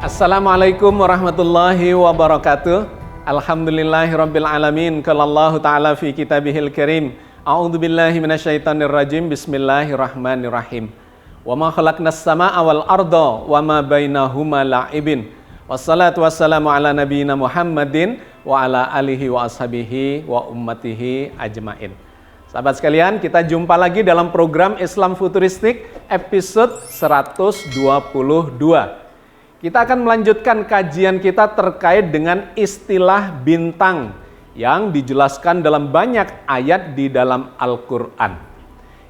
Assalamualaikum warahmatullahi wabarakatuh. Alhamdulillahirabbil alamin. Qala Allah Ta'ala fi kitabihil karim. A'udzu billahi minasyaitonir rajim. Bismillahirrahmanirrahim. Wa ma khalaqnas samaa'a wal arda wa ma bainahuma la'ibin. Wassalatu wassalamu ala nabiyyina Muhammadin wa ala alihi wa ashabihi wa ummatihi ajmain. Sahabat sekalian, kita jumpa lagi dalam program Islam Futuristik episode 122. Kita akan melanjutkan kajian kita terkait dengan istilah bintang yang dijelaskan dalam banyak ayat di dalam Al-Quran.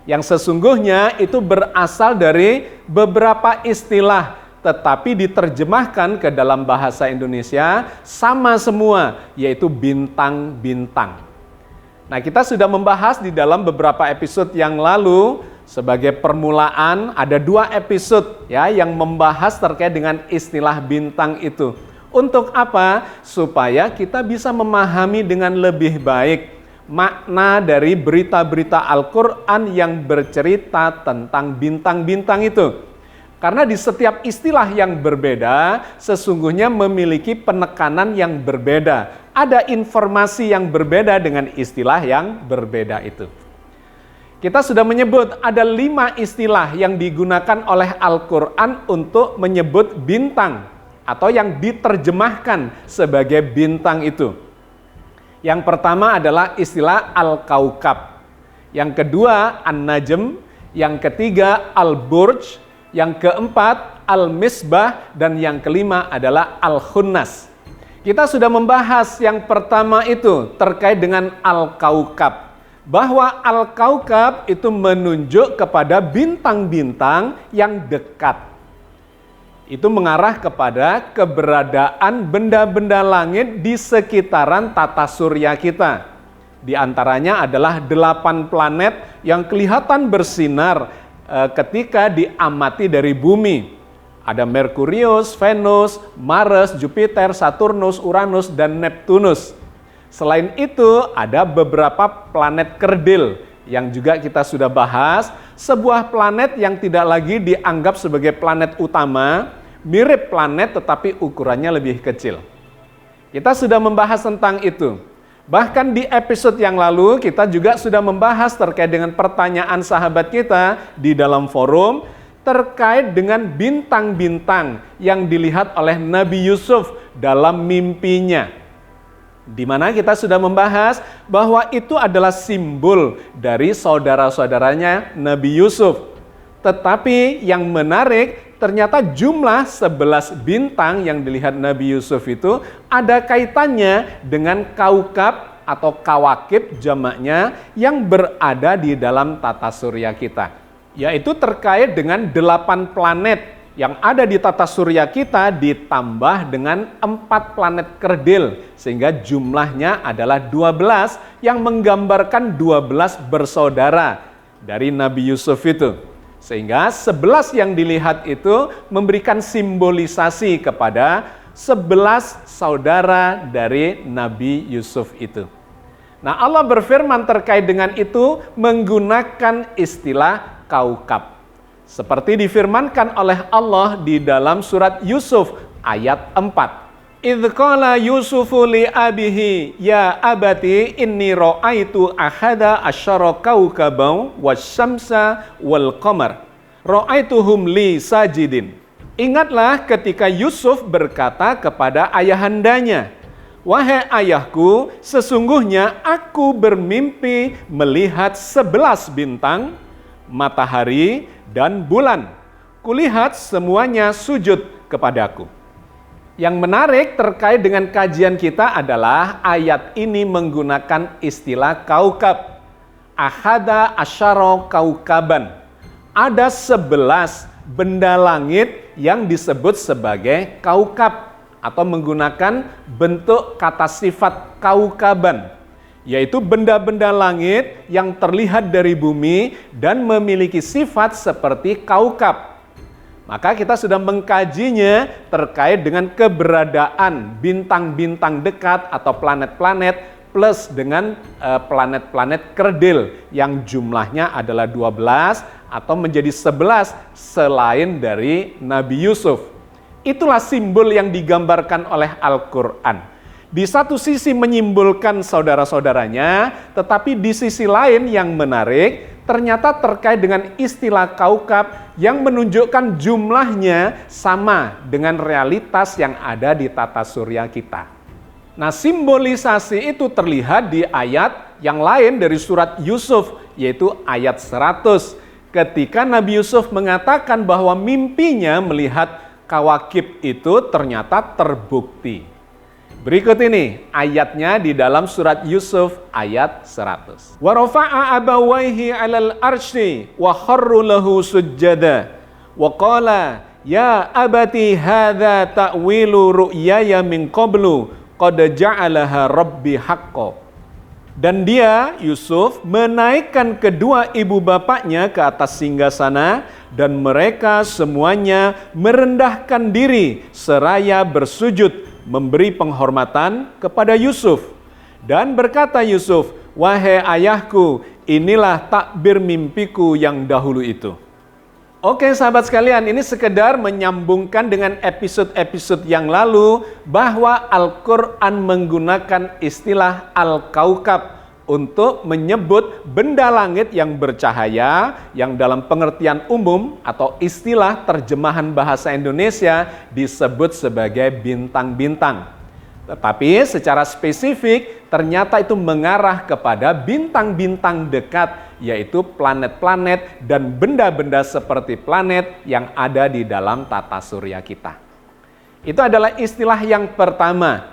Yang sesungguhnya itu berasal dari beberapa istilah, tetapi diterjemahkan ke dalam bahasa Indonesia sama semua, yaitu bintang-bintang. Nah, kita sudah membahas di dalam beberapa episode yang lalu. Sebagai permulaan ada 2 episode ya yang membahas terkait dengan istilah bintang itu. Untuk apa? Supaya kita bisa memahami dengan lebih baik makna dari berita-berita Al-Quran yang bercerita tentang bintang-bintang itu. Karena di setiap istilah yang berbeda sesungguhnya memiliki penekanan yang berbeda. Ada informasi yang berbeda dengan istilah yang berbeda itu. Kita sudah menyebut ada 5 istilah yang digunakan oleh Al-Quran untuk menyebut bintang atau yang diterjemahkan sebagai bintang itu. Yang pertama adalah istilah Al-Kaukab, yang kedua An-Najm, yang ketiga Al-Burj, yang keempat Al-Misbah, dan yang kelima adalah Al-Khunnas. Kita sudah membahas yang pertama itu terkait dengan Al-Kaukab. Bahwa Al-Kaukab itu menunjuk kepada bintang-bintang yang dekat. Itu mengarah kepada keberadaan benda-benda langit di sekitaran tata surya kita. Di antaranya adalah 8 planet yang kelihatan bersinar ketika diamati dari bumi. Ada Merkurius, Venus, Mars, Jupiter, Saturnus, Uranus, dan Neptunus. Selain itu, ada beberapa planet kerdil yang juga kita sudah bahas. Sebuah planet yang tidak lagi dianggap sebagai planet utama, mirip planet tetapi ukurannya lebih kecil. Kita sudah membahas tentang itu. Bahkan di episode yang lalu, kita juga sudah membahas terkait dengan pertanyaan sahabat kita di dalam forum, terkait dengan bintang-bintang yang dilihat oleh Nabi Yusuf dalam mimpinya. Di mana kita sudah membahas bahwa itu adalah simbol dari saudara-saudaranya Nabi Yusuf. Tetapi yang menarik, ternyata jumlah 11 bintang yang dilihat Nabi Yusuf itu ada kaitannya dengan kaukab atau kawakib jamaknya yang berada di dalam tata surya kita. Yaitu terkait dengan 8 planet yang ada di tata surya kita ditambah dengan 4 planet kerdil, sehingga jumlahnya adalah 12 yang menggambarkan 12 bersaudara dari Nabi Yusuf itu. Sehingga 11 yang dilihat itu memberikan simbolisasi kepada 11 saudara dari Nabi Yusuf itu. Nah, Allah berfirman terkait dengan itu menggunakan istilah kaukab. Seperti difirmankan oleh Allah di dalam surat Yusuf ayat 4. Idz qala Yusufu li abihi ya abati inni ra'aitu ahada asyara kaukaban wasyamsa wal qamar ra'aituhum li sajidin. Ingatlah ketika Yusuf berkata kepada ayahandanya, wahai ayahku, sesungguhnya aku bermimpi melihat 11 bintang, matahari, dan bulan. Kulihat semuanya sujud kepadaku. Yang menarik terkait dengan kajian kita adalah ayat ini menggunakan istilah kaukab. Ahada asyara kaukaban. Ada 11 benda langit yang disebut sebagai kaukab atau menggunakan bentuk kata sifat kaukaban. Yaitu benda-benda langit yang terlihat dari bumi dan memiliki sifat seperti kaukab. Maka kita sudah mengkajinya terkait dengan keberadaan bintang-bintang dekat atau planet-planet plus dengan planet-planet kerdil yang jumlahnya adalah 12 atau menjadi 11 selain dari Nabi Yusuf. Itulah simbol yang digambarkan oleh Al-Quran. Di satu sisi menyimbolkan saudara-saudaranya, tetapi di sisi lain yang menarik, ternyata terkait dengan istilah kaukab yang menunjukkan jumlahnya sama dengan realitas yang ada di tata surya kita. Nah, simbolisasi itu terlihat di ayat yang lain dari surat Yusuf, yaitu ayat 100. Ketika Nabi Yusuf mengatakan bahwa mimpinya melihat kawakib itu ternyata terbukti. Berikut ini ayatnya di dalam surat Yusuf ayat 100. Wa rafa'a abawaihi 'alal arsy wa kharru lahu sujjada wa qala ya abati hadza ta'wilu ru'yaya min qablu qad ja'alaha rabbi haqqan. Dan dia, Yusuf, menaikkan kedua ibu bapaknya ke atas singgasana dan mereka semuanya merendahkan diri seraya bersujud memberi penghormatan kepada Yusuf. Dan berkata Yusuf, wahai ayahku, inilah takbir mimpiku yang dahulu itu. Oke sahabat sekalian, ini sekedar menyambungkan dengan episode-episode yang lalu bahwa Al-Quran menggunakan istilah Al-Kaukab untuk menyebut benda langit yang bercahaya yang dalam pengertian umum atau istilah terjemahan bahasa Indonesia disebut sebagai bintang-bintang. Tetapi secara spesifik ternyata itu mengarah kepada bintang-bintang dekat, yaitu planet-planet dan benda-benda seperti planet yang ada di dalam tata surya kita. Itu adalah istilah yang pertama.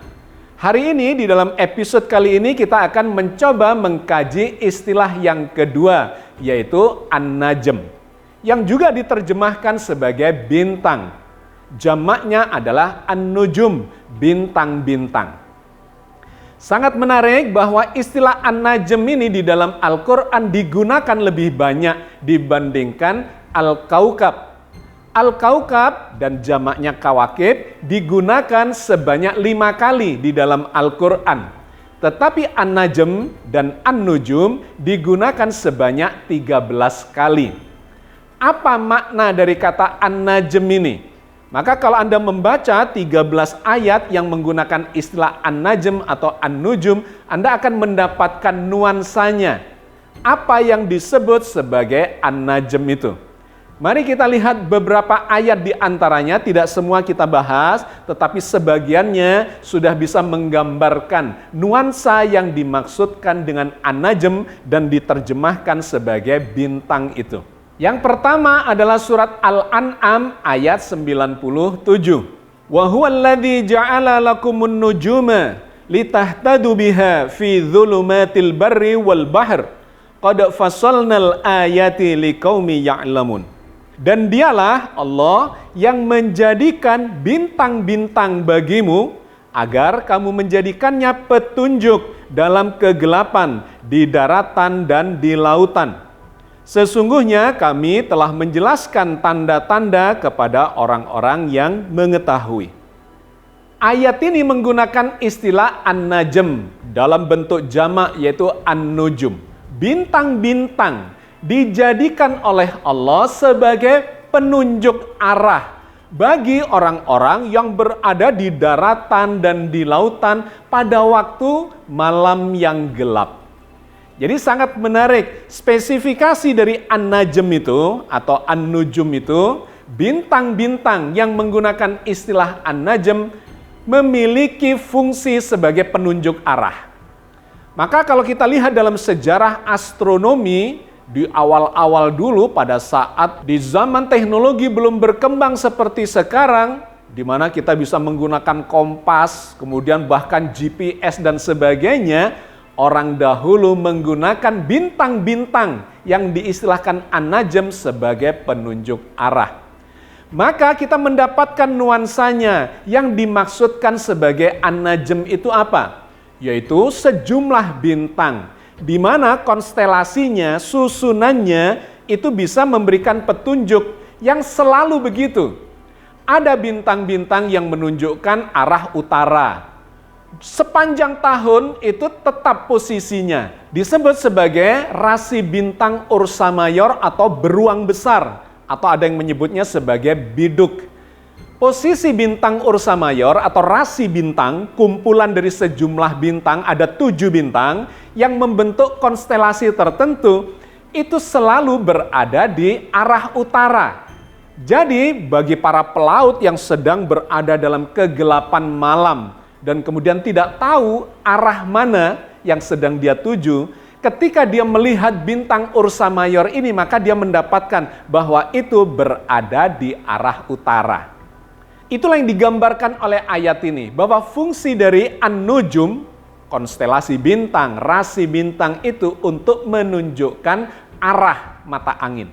Hari ini di dalam episode kali ini kita akan mencoba mengkaji istilah yang kedua, yaitu An-Najm, yang juga diterjemahkan sebagai bintang. Jamaknya adalah An-Nujum, bintang-bintang. Sangat menarik bahwa istilah An-Najm ini di dalam Al-Quran digunakan lebih banyak dibandingkan Al-Kaukab. Al-Kaukab dan jamaknya kawakib digunakan sebanyak 5 kali di dalam Al-Quran. Tetapi An-Najm dan An-Nujum digunakan sebanyak 13 kali. Apa makna dari kata An-Najm ini? Maka kalau Anda membaca 13 ayat yang menggunakan istilah An-Najm atau An-Nujum, Anda akan mendapatkan nuansanya. Apa yang disebut sebagai An-Najm itu? Mari kita lihat beberapa ayat di antaranya, tidak semua kita bahas, tetapi sebagiannya sudah bisa menggambarkan nuansa yang dimaksudkan dengan An-Najm dan diterjemahkan sebagai bintang itu. Yang pertama adalah surat Al-An'am ayat 97. Wa huwallazi ja'ala lakumun nujuma litahtadu biha fi dhulumatil barri wal bahr qad fassalnal ayati liqaumi ya'lamun. Dan dialah Allah yang menjadikan bintang-bintang bagimu agar kamu menjadikannya petunjuk dalam kegelapan di daratan dan di lautan. Sesungguhnya kami telah menjelaskan tanda-tanda kepada orang-orang yang mengetahui. Ayat ini menggunakan istilah An-Najm dalam bentuk jamak yaitu An-Nujum. Bintang-bintang dijadikan oleh Allah sebagai penunjuk arah bagi orang-orang yang berada di daratan dan di lautan pada waktu malam yang gelap. Jadi sangat menarik, spesifikasi dari An-Najm itu atau An-Nujum itu, bintang-bintang yang menggunakan istilah An-Najm memiliki fungsi sebagai penunjuk arah. Maka kalau kita lihat dalam sejarah astronomi, di awal-awal dulu pada saat di zaman teknologi belum berkembang seperti sekarang, di mana kita bisa menggunakan kompas, kemudian bahkan GPS dan sebagainya, orang dahulu menggunakan bintang-bintang yang diistilahkan An-Najm sebagai penunjuk arah. Maka kita mendapatkan nuansanya yang dimaksudkan sebagai An-Najm itu apa? Yaitu sejumlah bintang, di mana konstelasinya, susunannya itu bisa memberikan petunjuk yang selalu begitu. Ada bintang-bintang yang menunjukkan arah utara. Sepanjang tahun itu tetap posisinya. Disebut sebagai rasi bintang Ursa Mayor atau beruang besar. Atau ada yang menyebutnya sebagai biduk. Posisi bintang Ursa Mayor atau rasi bintang, kumpulan dari sejumlah bintang, ada 7 bintang yang membentuk konstelasi tertentu, itu selalu berada di arah utara. Jadi bagi para pelaut yang sedang berada dalam kegelapan malam dan kemudian tidak tahu arah mana yang sedang dia tuju, ketika dia melihat bintang Ursa Mayor ini, maka dia mendapatkan bahwa itu berada di arah utara. Itulah yang digambarkan oleh ayat ini, bahwa fungsi dari An-Nujum, konstelasi bintang, rasi bintang itu untuk menunjukkan arah mata angin.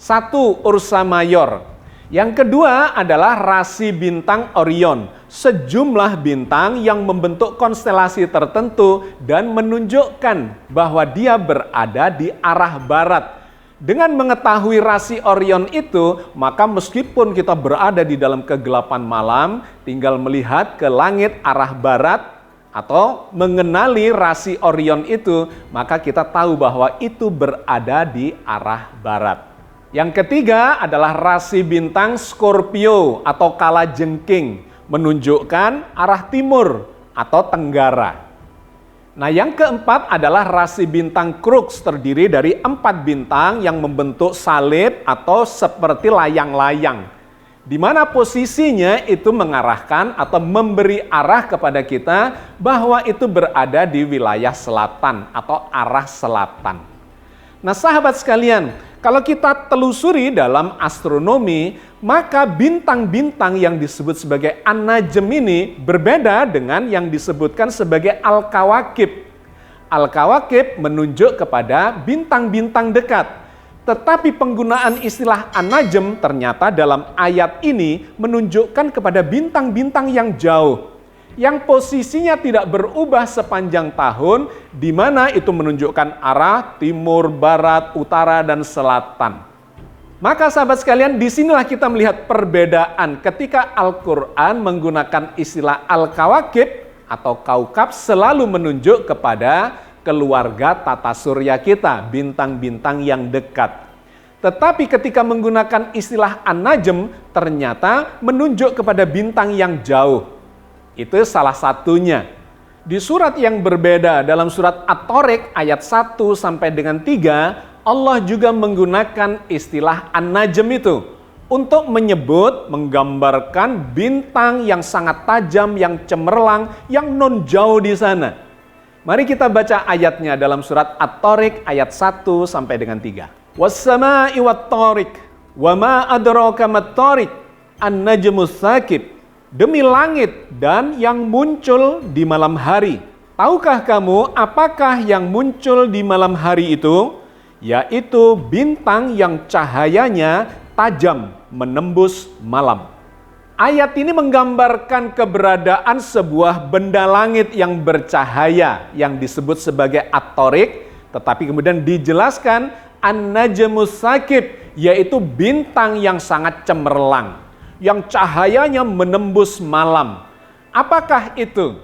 Satu, Ursa Mayor. Yang kedua adalah rasi bintang Orion, sejumlah bintang yang membentuk konstelasi tertentu dan menunjukkan bahwa dia berada di arah barat. Dengan mengetahui rasi Orion itu, maka meskipun kita berada di dalam kegelapan malam, tinggal melihat ke langit arah barat atau mengenali rasi Orion itu, maka kita tahu bahwa itu berada di arah barat. Yang ketiga adalah rasi bintang Scorpio atau kalajengking, menunjukkan arah timur atau tenggara. Nah, yang keempat adalah rasi bintang Crux, terdiri dari 4 bintang yang membentuk salib atau seperti layang-layang, di mana posisinya itu mengarahkan atau memberi arah kepada kita bahwa itu berada di wilayah selatan atau arah selatan. Nah, sahabat sekalian, kalau kita telusuri dalam astronomi, maka bintang-bintang yang disebut sebagai An-Najm ini berbeda dengan yang disebutkan sebagai Al-Kawakib. Al-Kawakib menunjuk kepada bintang-bintang dekat. Tetapi penggunaan istilah An-Najm ternyata dalam ayat ini menunjukkan kepada bintang-bintang yang jauh, yang posisinya tidak berubah sepanjang tahun, di mana itu menunjukkan arah timur, barat, utara, dan selatan. Maka sahabat sekalian, disinilah kita melihat perbedaan ketika Al-Quran menggunakan istilah Al-Kawakib atau kaukab selalu menunjuk kepada keluarga tata surya kita, bintang-bintang yang dekat. Tetapi ketika menggunakan istilah An-Najm, ternyata menunjuk kepada bintang yang jauh. Itu salah satunya. Di surat yang berbeda, dalam surat At-Thariq ayat 1 sampai dengan 3, Allah juga menggunakan istilah An-Najm itu untuk menyebut, menggambarkan bintang yang sangat tajam, yang cemerlang, yang non jauh di sana. Mari kita baca ayatnya dalam surat At-Thariq ayat 1 sampai dengan 3. Was-sama'i wat-thariq, wa ma adraka mat-thariq, an-najmus tsaqib. Demi langit dan yang muncul di malam hari. Tahukah kamu apakah yang muncul di malam hari itu? Yaitu bintang yang cahayanya tajam menembus malam. Ayat ini menggambarkan keberadaan sebuah benda langit yang bercahaya yang disebut sebagai At-Thariq, tetapi kemudian dijelaskan An-Najmus Tsaqib, yaitu bintang yang sangat cemerlang, yang cahayanya menembus malam. Apakah itu?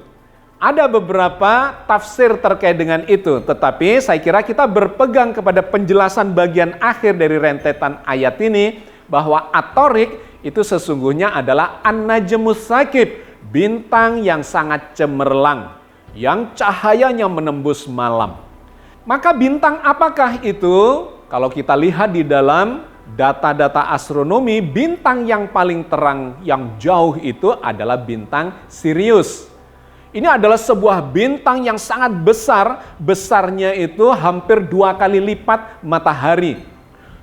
Ada beberapa tafsir terkait dengan itu, tetapi saya kira kita berpegang kepada penjelasan bagian akhir dari rentetan ayat ini, bahwa At-Thariq itu sesungguhnya adalah An-Najmus Tsaqib, bintang yang sangat cemerlang, yang cahayanya menembus malam. Maka bintang apakah itu? Kalau kita lihat di dalam data-data astronomi, bintang yang paling terang yang jauh itu adalah bintang Sirius. Ini adalah sebuah bintang yang sangat besar, besarnya itu hampir 2 kali lipat matahari.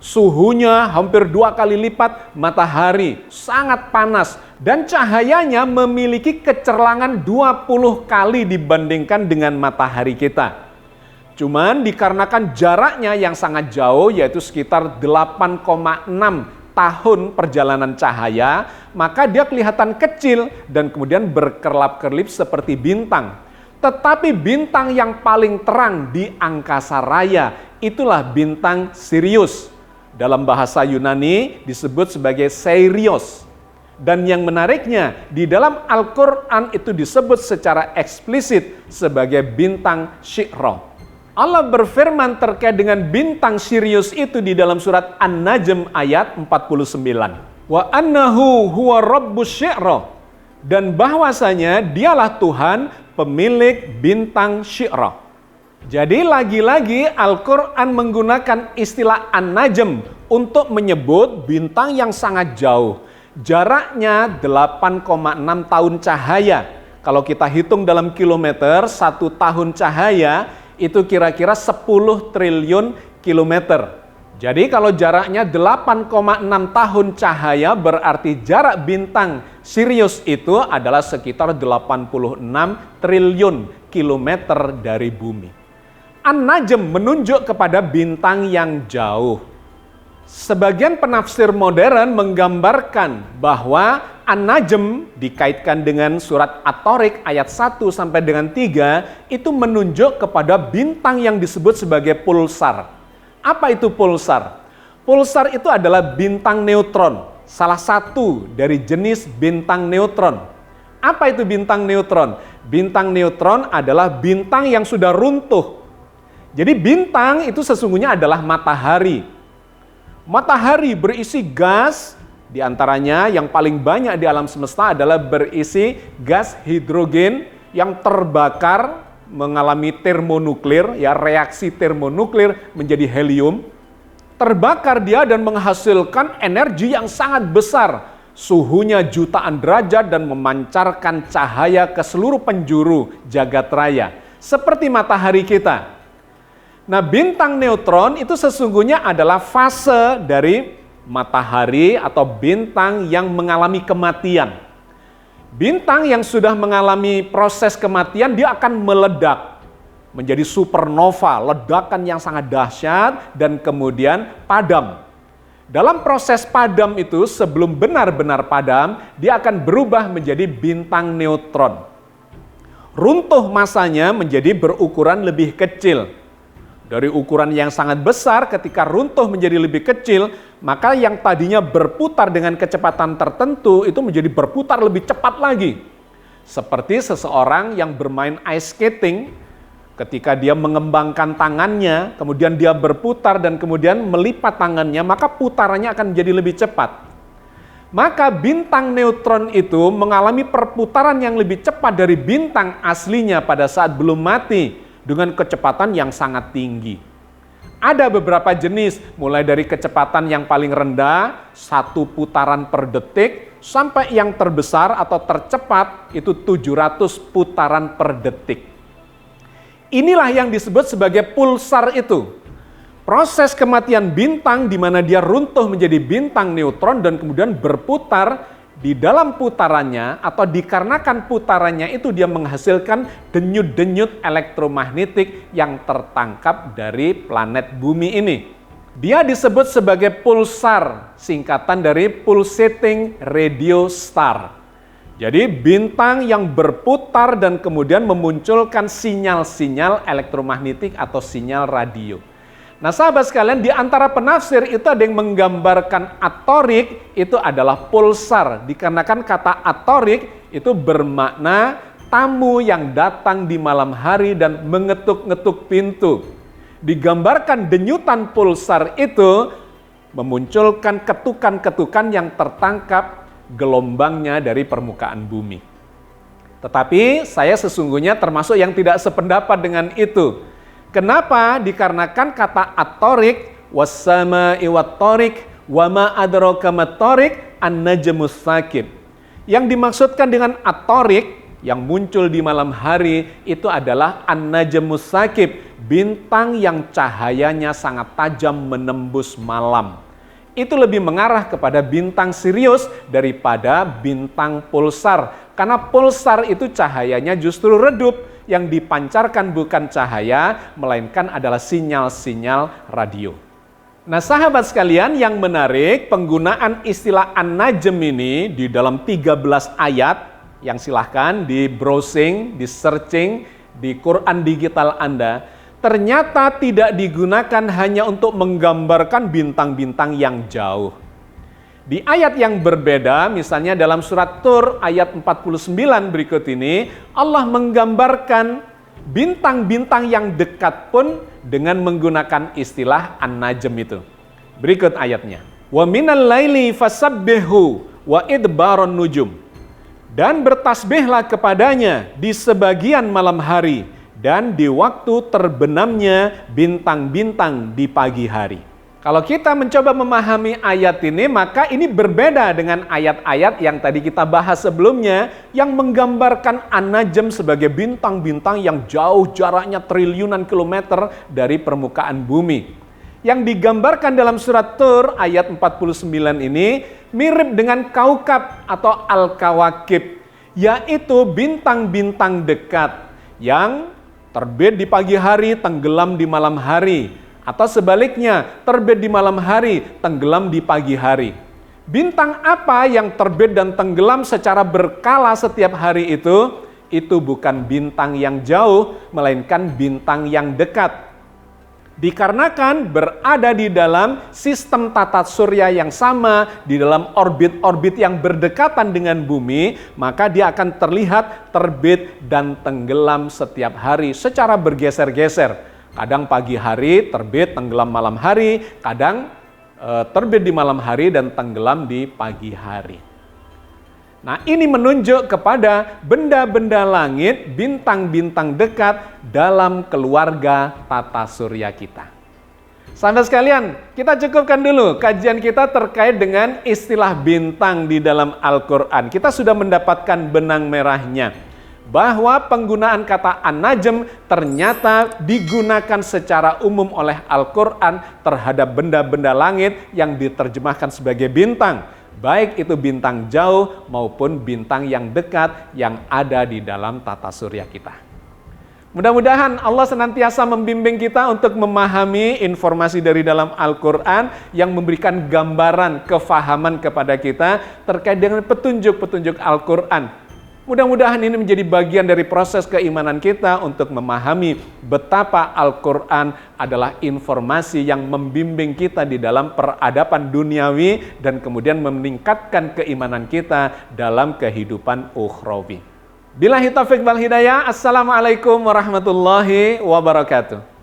Suhunya hampir 2 kali lipat matahari, sangat panas, dan cahayanya memiliki kecerlangan 20 kali dibandingkan dengan matahari kita. Cuman dikarenakan jaraknya yang sangat jauh, yaitu sekitar 8,6 tahun perjalanan cahaya, maka dia kelihatan kecil dan kemudian berkerlap-kerlip seperti bintang. Tetapi bintang yang paling terang di angkasa raya, itulah bintang Sirius. Dalam bahasa Yunani disebut sebagai Sirios. Dan yang menariknya, di dalam Al-Quran itu disebut secara eksplisit sebagai bintang Syi'ra. Allah berfirman terkait dengan bintang Sirius itu di dalam surat An-Najm ayat 49. wa annahu huwa rabbus syi'ra, dan bahwasanya dialah Tuhan pemilik bintang syi'ra. Jadi lagi-lagi Al-Quran menggunakan istilah An-Najm untuk menyebut bintang yang sangat jauh. Jaraknya 8,6 tahun cahaya. Kalau kita hitung dalam kilometer, 1 tahun cahaya itu kira-kira 10 triliun kilometer. Jadi kalau jaraknya 8,6 tahun cahaya berarti jarak bintang Sirius itu adalah sekitar 86 triliun kilometer dari bumi. An-Najm menunjuk kepada bintang yang jauh. Sebagian penafsir modern menggambarkan bahwa An-Najm dikaitkan dengan surat At-Thariq ayat 1 sampai dengan 3 itu menunjuk kepada bintang yang disebut sebagai pulsar. Apa itu pulsar? Pulsar itu adalah bintang neutron, salah satu dari jenis bintang neutron. Apa itu bintang neutron? Bintang neutron adalah bintang yang sudah runtuh. Jadi bintang itu sesungguhnya adalah matahari. Matahari berisi gas, diantaranya yang paling banyak di alam semesta adalah berisi gas hidrogen yang terbakar, mengalami termonuklir, ya reaksi termonuklir menjadi helium. Terbakar dia dan menghasilkan energi yang sangat besar, suhunya jutaan derajat dan memancarkan cahaya ke seluruh penjuru jagat raya, seperti matahari kita. Nah, bintang neutron itu sesungguhnya adalah fase dari matahari atau bintang yang mengalami kematian. Bintang yang sudah mengalami proses kematian, dia akan meledak menjadi supernova, ledakan yang sangat dahsyat dan kemudian padam. Dalam proses padam itu, sebelum benar-benar padam, dia akan berubah menjadi bintang neutron. Runtuh masanya menjadi berukuran lebih kecil. Dari ukuran yang sangat besar, ketika runtuh menjadi lebih kecil, maka yang tadinya berputar dengan kecepatan tertentu itu menjadi berputar lebih cepat lagi. Seperti seseorang yang bermain ice skating, ketika dia mengembangkan tangannya, kemudian dia berputar dan kemudian melipat tangannya, maka putarannya akan menjadi lebih cepat. Maka bintang neutron itu mengalami perputaran yang lebih cepat dari bintang aslinya pada saat belum mati, dengan kecepatan yang sangat tinggi. Ada beberapa jenis, mulai dari kecepatan yang paling rendah, 1 putaran per detik, sampai yang terbesar atau tercepat, itu 700 putaran per detik. Inilah yang disebut sebagai pulsar itu. Proses kematian bintang di mana dia runtuh menjadi bintang neutron dan kemudian berputar. Di dalam putarannya atau dikarenakan putarannya itu dia menghasilkan denyut-denyut elektromagnetik yang tertangkap dari planet bumi ini. Dia disebut sebagai pulsar, singkatan dari pulsating radio star. Jadi bintang yang berputar dan kemudian memunculkan sinyal-sinyal elektromagnetik atau sinyal radio. Nah sahabat sekalian, di antara penafsir itu ada yang menggambarkan At-Thariq itu adalah pulsar. Dikarenakan kata At-Thariq itu bermakna tamu yang datang di malam hari dan mengetuk-ngetuk pintu. Digambarkan denyutan pulsar itu memunculkan ketukan-ketukan yang tertangkap gelombangnya dari permukaan bumi. Tetapi saya sesungguhnya termasuk yang tidak sependapat dengan itu. Kenapa? Dikarenakan kata At-Thariq, was-sama'i wat-thariq, wa ma adraka mat-thariq, an-najmus tsaqib. Yang dimaksudkan dengan At-Thariq yang muncul di malam hari itu adalah an-najmus tsaqib, bintang yang cahayanya sangat tajam menembus malam. Itu lebih mengarah kepada bintang Sirius daripada bintang pulsar. Karena pulsar itu cahayanya justru redup, yang dipancarkan bukan cahaya, melainkan adalah sinyal-sinyal radio. Nah sahabat sekalian, yang menarik penggunaan istilah An-Najm ini di dalam 13 ayat, yang silahkan di browsing, di searching, di Quran digital Anda, ternyata tidak digunakan hanya untuk menggambarkan bintang-bintang yang jauh. Di ayat yang berbeda, misalnya dalam surat Tur ayat 49 berikut ini, Allah menggambarkan bintang-bintang yang dekat pun dengan menggunakan istilah An-Najm itu. Berikut ayatnya. Wa minal laili fasabbihu wa idbaron nujum. Dan bertasbihlah kepadanya di sebagian malam hari dan di waktu terbenamnya bintang-bintang di pagi hari. Kalau kita mencoba memahami ayat ini, maka ini berbeda dengan ayat-ayat yang tadi kita bahas sebelumnya yang menggambarkan An-Najm sebagai bintang-bintang yang jauh jaraknya triliunan kilometer dari permukaan bumi. Yang digambarkan dalam surat Tur ayat 49 ini mirip dengan kaukab atau al-kawakib, yaitu bintang-bintang dekat yang terbit di pagi hari, tenggelam di malam hari. Atau sebaliknya, terbit di malam hari, tenggelam di pagi hari. Bintang apa yang terbit dan tenggelam secara berkala setiap hari itu bukan bintang yang jauh, melainkan bintang yang dekat. Dikarenakan berada di dalam sistem tata surya yang sama, di dalam orbit-orbit yang berdekatan dengan bumi, maka dia akan terlihat terbit dan tenggelam setiap hari secara bergeser-geser. Kadang pagi hari terbit, tenggelam malam hari, kadang terbit di malam hari dan tenggelam di pagi hari. Nah, ini menunjuk kepada benda-benda langit, bintang-bintang dekat dalam keluarga tata surya kita. Sahabat sekalian, kita cukupkan dulu kajian kita terkait dengan istilah bintang di dalam Al-Quran. Kita sudah mendapatkan benang merahnya, bahwa penggunaan kata An-Najm ternyata digunakan secara umum oleh Al-Quran terhadap benda-benda langit yang diterjemahkan sebagai bintang, baik itu bintang jauh maupun bintang yang dekat yang ada di dalam tata surya kita. Mudah-mudahan Allah senantiasa membimbing kita untuk memahami informasi dari dalam Al-Quran yang memberikan gambaran kefahaman kepada kita terkait dengan petunjuk-petunjuk Al-Quran. Mudah-mudahan ini menjadi bagian dari proses keimanan kita untuk memahami betapa Al-Quran adalah informasi yang membimbing kita di dalam peradaban duniawi dan kemudian meningkatkan keimanan kita dalam kehidupan ukhrawi. Billahi taufiq wal hidayah. Assalamualaikum warahmatullahi wabarakatuh.